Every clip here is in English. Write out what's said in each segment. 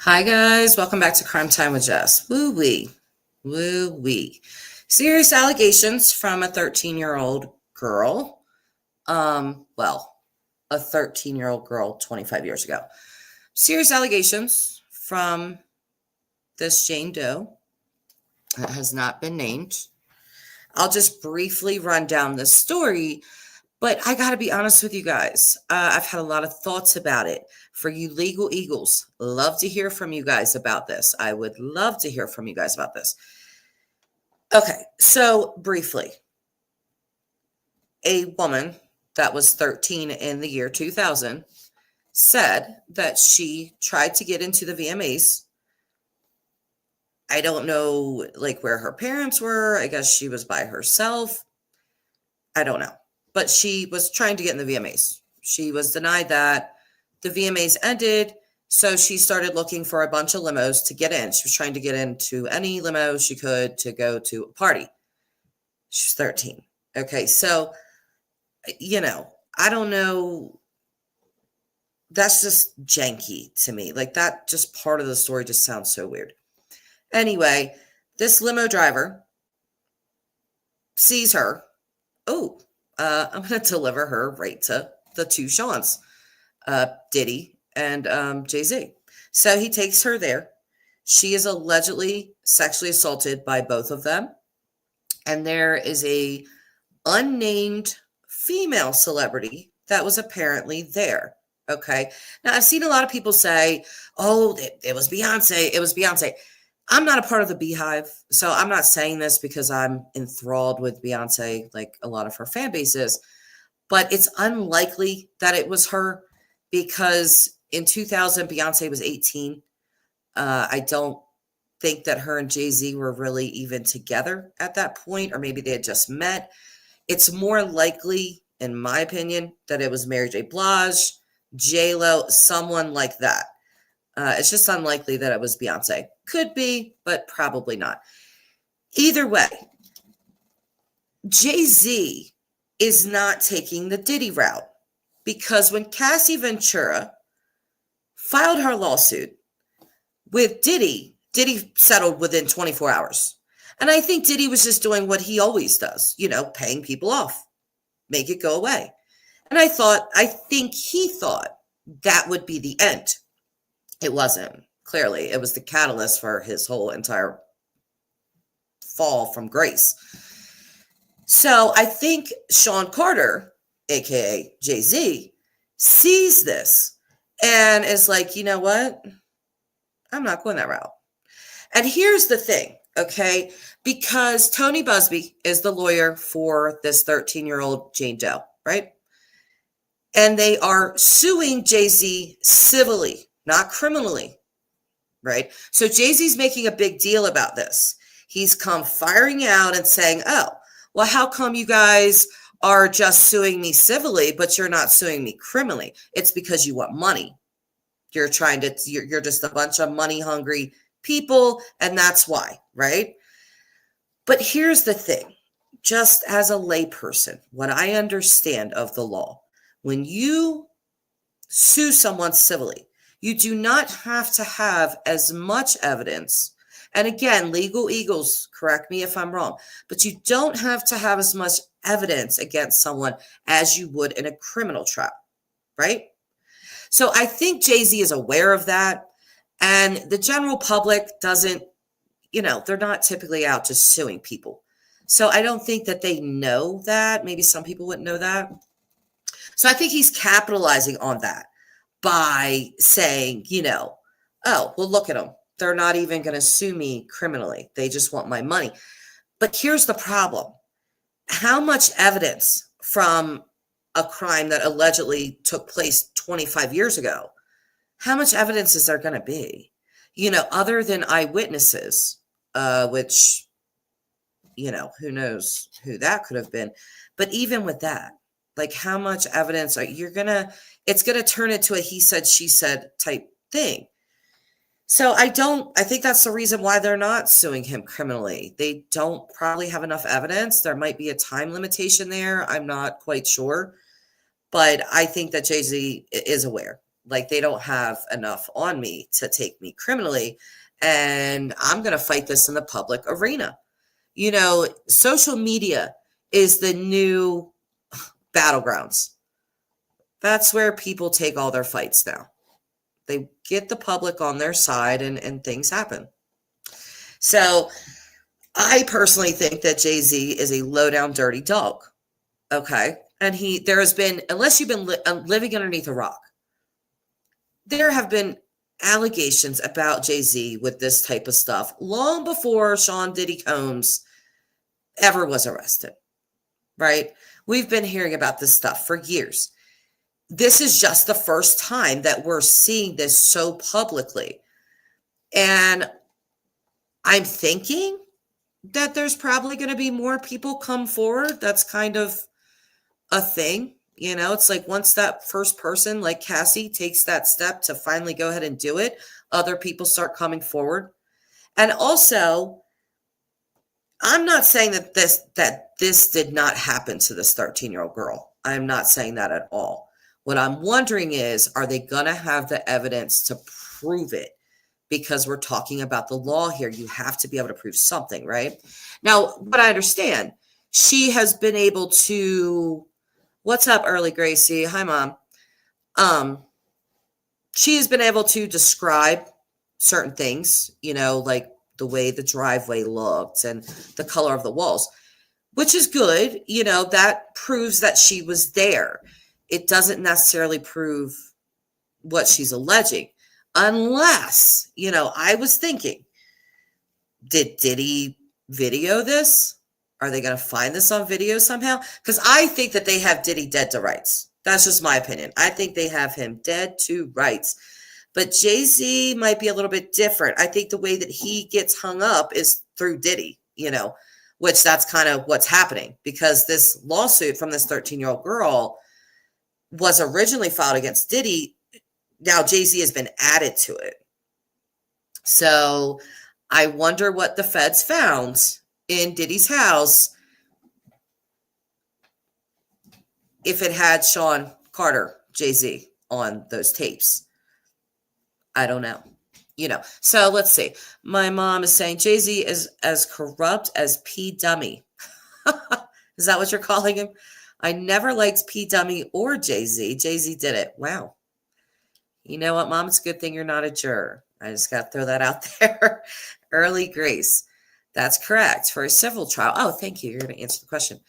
Hi guys, welcome back to Crime Time with Jess. Woo wee, woo wee. Serious allegations from a 13-year-old girl. Well, a 13-year-old girl 25 years ago. Serious allegations from this Jane Doe that has not been named. I'll just briefly run down this story, but I got to be honest with you guys. I've had a lot of thoughts about it. For you legal eagles, love to hear from you guys about this. I would love to hear from you guys about this. Okay, so briefly, a woman that was 13 in the year 2000 said that she tried to get into the VMAs. I don't know like where her parents were. I guess she was by herself. I don't know. But she was trying to get in the VMAs. She was denied that. The VMAs ended, so she started looking for a bunch of limos to get in. She was trying to get into any limo she could to go to a party. She's 13. Okay, so, I don't know. That's just janky to me. Like, that just part of the story just sounds so weird. Anyway, this limo driver sees her. Oh, I'm going to deliver her right to the two Seans. Diddy and Jay-Z. So he takes her there. She is allegedly sexually assaulted by both of them. And there is a unnamed female celebrity that was apparently there. Okay. Now I've seen a lot of people say, oh, it was Beyonce. It was Beyonce. I'm not a part of the Beehive. So I'm not saying this because I'm enthralled with Beyonce, like a lot of her fan base is, but it's unlikely that it was her. Because in 2000, Beyonce was 18. I don't think that her and Jay-Z were really even together at that point, or maybe they had just met. It's more likely, in my opinion, that it was Mary J. Blige, J-Lo, someone like that. It's just unlikely that it was Beyonce. Could be, but probably not. Either way, Jay-Z is not taking the Diddy route. Because when Cassie Ventura filed her lawsuit with Diddy, Diddy settled within 24 hours. And I think Diddy was just doing what he always does, paying people off, make it go away. And I think he thought that would be the end. It wasn't. Clearly, it was the catalyst for his whole entire fall from grace. So I think Sean Carter, aka Jay-Z, sees this and is like, you know what? I'm not going that route. And here's the thing, okay? Because Tony Busby is the lawyer for this 13-year-old Jane Doe, right? And they are suing Jay-Z civilly, not criminally, right? So Jay-Z's making a big deal about this. He's come firing out and saying, oh, well, how come you guys are just suing me civilly, but you're not suing me criminally? It's because you want money. You're just a bunch of money hungry people, and that's why, right? But here's the thing, just as a layperson, what I understand of the law, when you sue someone civilly, you do not have to have as much evidence. And again, legal eagles, correct me if I'm wrong, but you don't have to have as much evidence against someone as you would in a criminal trial, right? So I think Jay-Z is aware of that. And the general public doesn't, they're not typically out just suing people. So I don't think that they know that. Maybe some people wouldn't know that. So I think he's capitalizing on that by saying, oh, well, look at them. They're not even going to sue me criminally. They just want my money. But here's the problem. How much evidence from a crime that allegedly took place 25 years ago, how much evidence is there going to be? Other than eyewitnesses, which, who knows who that could have been. But even with that, like how much evidence it's going to turn into a he said, she said type thing. So I think that's the reason why they're not suing him criminally. They don't probably have enough evidence. There might be a time limitation there. I'm not quite sure. But I think that Jay-Z is aware. Like, they don't have enough on me to take me criminally, and I'm going to fight this in the public arena. Social media is the new battlegrounds. That's where people take all their fights now. They get the public on their side, and things happen. So I personally think that Jay-Z is a low down dirty dog. Okay. And there has been, unless you've been living underneath a rock, there have been allegations about Jay-Z with this type of stuff long before Sean Diddy Combs ever was arrested, right? We've been hearing about this stuff for years. This is just the first time that we're seeing this so publicly. And I'm thinking that there's probably going to be more people come forward. That's kind of a thing. It's like once that first person like Cassie takes that step to finally go ahead and do it, other people start coming forward. And also, I'm not saying that this did not happen to this 13-year-old girl. I'm not saying that at all. What I'm wondering is, are they going to have the evidence to prove it? Because we're talking about the law here. You have to be able to prove something, right? Now, what I understand, she has been able to, what's up, Early Gracie? Hi, Mom. She has been able to describe certain things, like the way the driveway looked and the color of the walls, which is good. That proves that she was there. It doesn't necessarily prove what she's alleging. Unless, I was thinking, did Diddy video this? Are they going to find this on video somehow? Because I think that they have Diddy dead to rights. That's just my opinion. I think they have him dead to rights. But Jay-Z might be a little bit different. I think the way that he gets hung up is through Diddy, which that's kind of what's happening. Because this lawsuit from this 13-year-old girl was originally filed against Diddy. Now Jay-Z has been added to it. So I wonder what the feds found in Diddy's house if it had Sean Carter, Jay-Z, on those tapes. I don't know. So let's see. My mom is saying Jay-Z is as corrupt as P. Dummy. Is that what you're calling him? I never liked P. Dummy or Jay-Z. Jay-Z did it. Wow. You know what, Mom? It's a good thing you're not a juror. I just got to throw that out there. Early Grace. That's correct. For a civil trial. Oh, thank you. You're going to answer the question.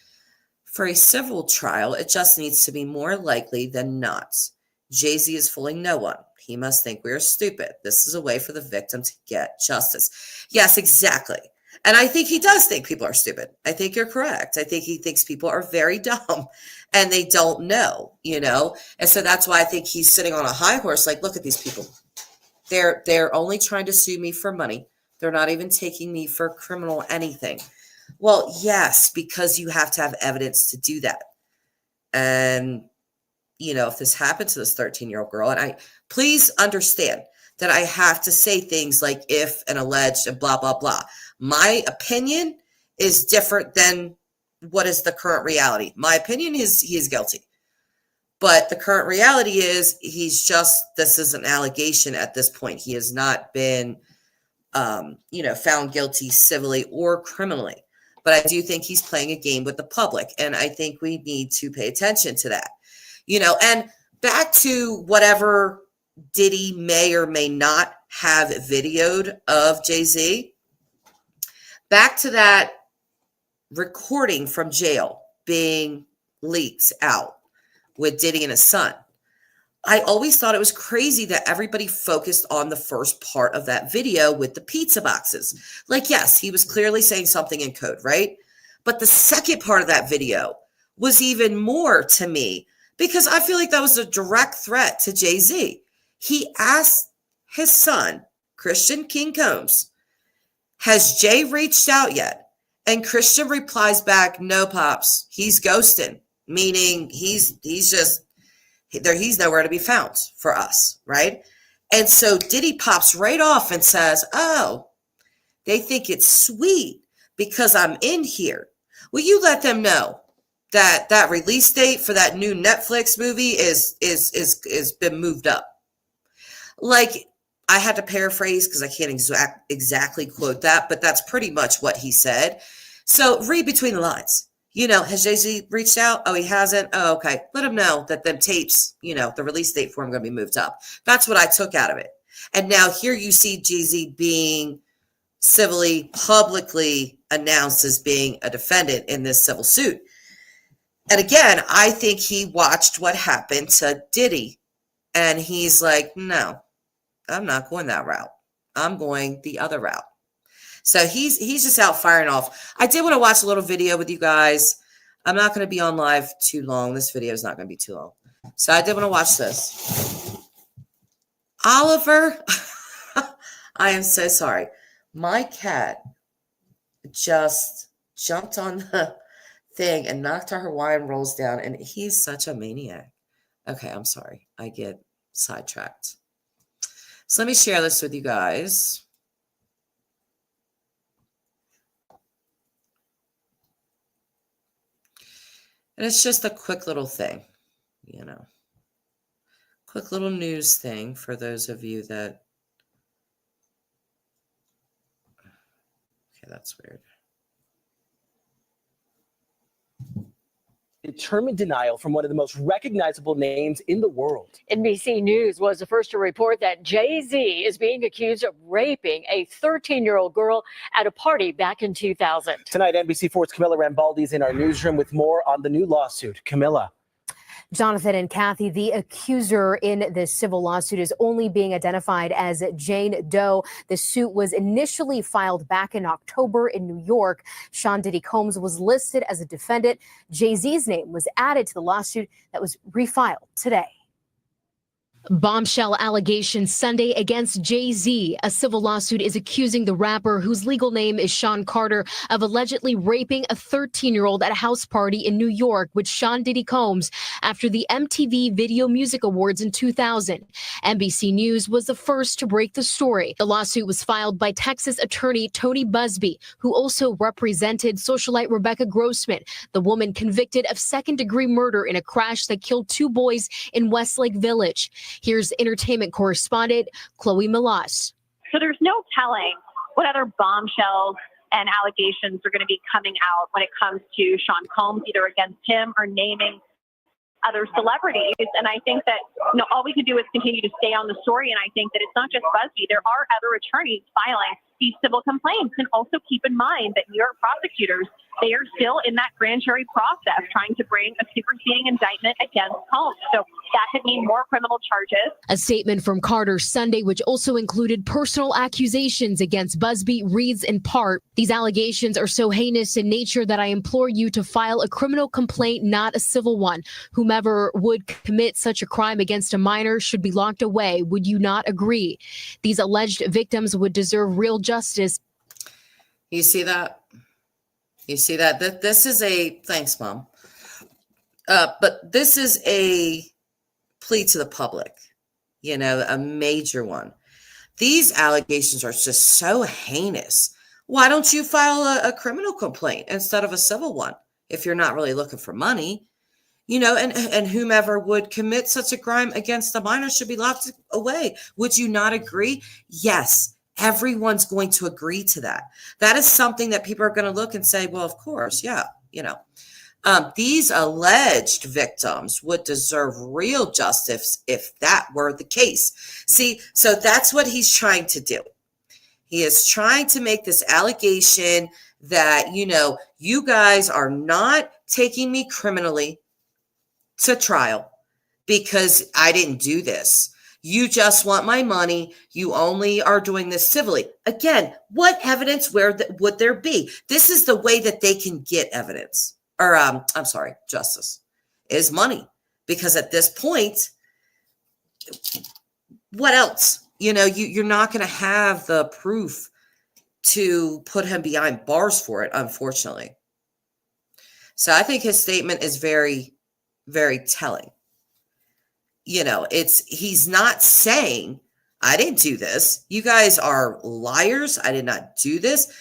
For a civil trial, it just needs to be more likely than not. Jay-Z is fooling no one. He must think we are stupid. This is a way for the victim to get justice. Yes, exactly. And I think he does think people are stupid. I think you're correct. I think he thinks people are very dumb and they don't know, And so that's why I think he's sitting on a high horse. Like, look at these people. They're only trying to sue me for money. They're not even taking me for criminal anything. Well, yes, because you have to have evidence to do that. And, if this happened to this 13-year-old girl, and please understand that I have to say things like if and alleged and blah, blah, blah. My opinion is different than what is the current reality. My opinion is he is guilty. But the current reality is this is an allegation at this point. He has not been, found guilty civilly or criminally. But I do think he's playing a game with the public. And I think we need to pay attention to that. And back to whatever Diddy may or may not have videoed of Jay-Z. Back to that recording from jail being leaked out with Diddy and his son. I always thought it was crazy that everybody focused on the first part of that video with the pizza boxes. Like, yes, he was clearly saying something in code, right? But the second part of that video was even more to me because I feel like that was a direct threat to Jay-Z. He asked his son, Christian King Combs, has Jay reached out yet? And Christian replies back, no, Pops, he's ghosting, meaning he's nowhere to be found for us, right? And so Diddy pops right off and says, oh, they think it's sweet because I'm in here. Will you let them know that release date for that new Netflix movie is been moved up? Like, I had to paraphrase because I can't exactly quote that, but that's pretty much what he said. So read between the lines. Has Jay-Z reached out? Oh, he hasn't? Oh, okay. Let him know that them tapes, the release date for him going to be moved up. That's what I took out of it. And now here you see Jay-Z being civilly, publicly announced as being a defendant in this civil suit. And again, I think he watched what happened to Diddy, and he's like, no, I'm not going that route. I'm going the other route. So he's just out firing off. I did want to watch a little video with you guys. I'm not going to be on live too long. This video is not going to be too long. So I did want to watch this. Oliver, I am so sorry. My cat just jumped on the thing and knocked her Hawaiian rolls down, and he's such a maniac. Okay, I'm sorry. I get sidetracked. So let me share this with you guys. And it's just a quick little thing, quick little news thing for those of you that, okay, that's weird. Determined denial from one of the most recognizable names in the world. NBC News was the first to report that Jay-Z is being accused of raping a 13-year-old girl at a party back in 2000. Tonight, NBC4's Camilla Rambaldi is in our newsroom with more on the new lawsuit. Camilla. Jonathan and Kathy, the accuser in this civil lawsuit is only being identified as Jane Doe. The suit was initially filed back in October in New York. Sean Diddy Combs was listed as a defendant. Jay-Z's name was added to the lawsuit that was refiled today. Bombshell allegations Sunday against Jay-Z. A civil lawsuit is accusing the rapper, whose legal name is Sean Carter, of allegedly raping a 13-year-old at a house party in New York with Sean Diddy Combs after the MTV Video Music Awards in 2000. NBC News was the first to break the story. The lawsuit was filed by Texas attorney Tony Busby, who also represented socialite Rebecca Grossman, the woman convicted of second-degree murder in a crash that killed 2 boys in Westlake Village. Here's entertainment correspondent Chloe Melas. So there's no telling what other bombshells and allegations are going to be coming out when it comes to Sean Combs, either against him or naming other celebrities. And I think that all we can do is continue to stay on the story. And I think that it's not just Busby. There are other attorneys filing these civil complaints. And also keep in mind that New York prosecutors, they are still in that grand jury process trying to bring a superseding indictment against Combs. So that could mean more criminal charges. A statement from Carter Sunday, which also included personal accusations against Busby, reads in part, "These allegations are so heinous in nature that I implore you to file a criminal complaint, not a civil one. Whomever would commit such a crime against a minor should be locked away. Would you not agree? These alleged victims would deserve real justice." You see that? You see that? This is a, thanks, Mom. But this is a plea to the public, a major one. These allegations are just so heinous. Why don't you file a criminal complaint instead of a civil one if you're not really looking for money? And whomever would commit such a crime against a minor should be locked away. Would you not agree? Yes. Everyone's going to agree to that. That is something that people are going to look and say, well, of course, yeah, these alleged victims would deserve real justice if that were the case. See, so that's what he's trying to do. He is trying to make this allegation that, you guys are not taking me criminally to trial because I didn't do this. You just want my money. You only are doing this civilly. Again, what evidence would there be? This is the way that they can get evidence or, justice is money. Because at this point, what else? You're not going to have the proof to put him behind bars for it, unfortunately. So I think his statement is very, very telling. He's not saying, I didn't do this. You guys are liars. I did not do this.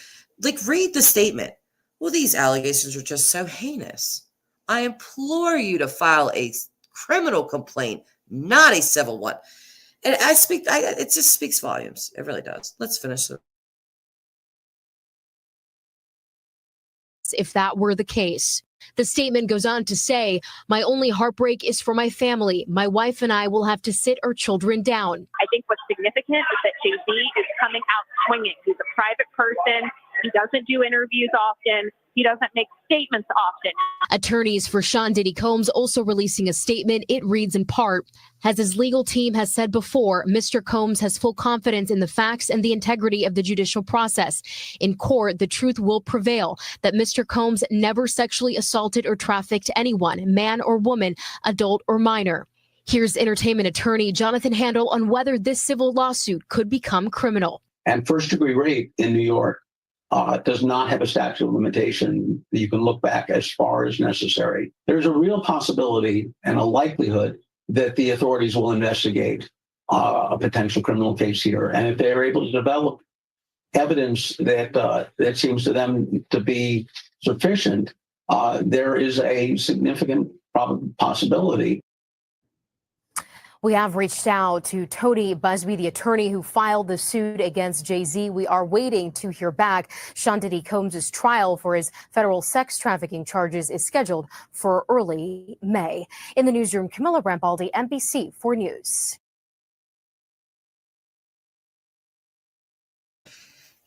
Read the statement. Well, these allegations are just so heinous. I implore you to file a criminal complaint, not a civil one. And it just speaks volumes. It really does. Let's finish it. If that were the case. The statement goes on to say, my only heartbreak is for my family. My wife and I will have to sit our children down. I think what's significant is that Jay-Z is coming out swinging. He's a private person. He doesn't do interviews often. He doesn't make statements often. Attorneys for Sean Diddy Combs also releasing a statement. It reads in part, as his legal team has said before, Mr. Combs has full confidence in the facts and the integrity of the judicial process. In court, the truth will prevail that Mr. Combs never sexually assaulted or trafficked anyone, man or woman, adult or minor. Here's entertainment attorney Jonathan Handel on whether this civil lawsuit could become criminal. And first-degree rape in New York does not have a statute of limitation that you can look back as far as necessary. There's a real possibility and a likelihood that the authorities will investigate a potential criminal case here. And if they're able to develop evidence that seems to them to be sufficient, there is a significant possibility. We have reached out to Tony Busby, the attorney who filed the suit against Jay-Z. We are waiting to hear back. Sean Diddy Combs' trial for his federal sex trafficking charges is scheduled for early May. In the newsroom, Camilla Rambaldi, NBC 4 News.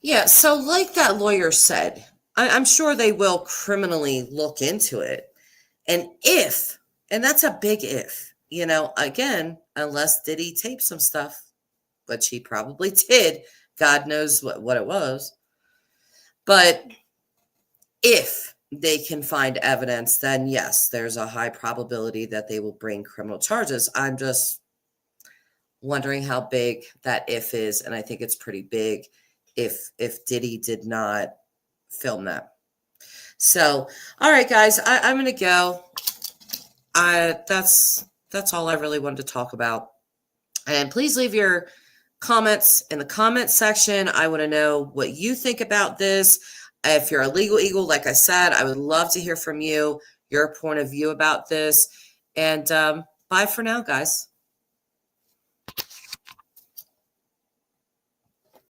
Yeah, so like that lawyer said, I'm sure they will criminally look into it. And that's a big if, again, unless Diddy taped some stuff, which he probably did. God knows what it was. But if they can find evidence, then yes, there's a high probability that they will bring criminal charges. I'm just wondering how big that if is. And I think it's pretty big if Diddy did not film that. So, all right, guys, I'm going to go. That's all I really wanted to talk about. And please leave your comments in the comment section. I want to know what you think about this. If you're a legal eagle, like I said, I would love to hear from you, your point of view about this. And bye for now, guys.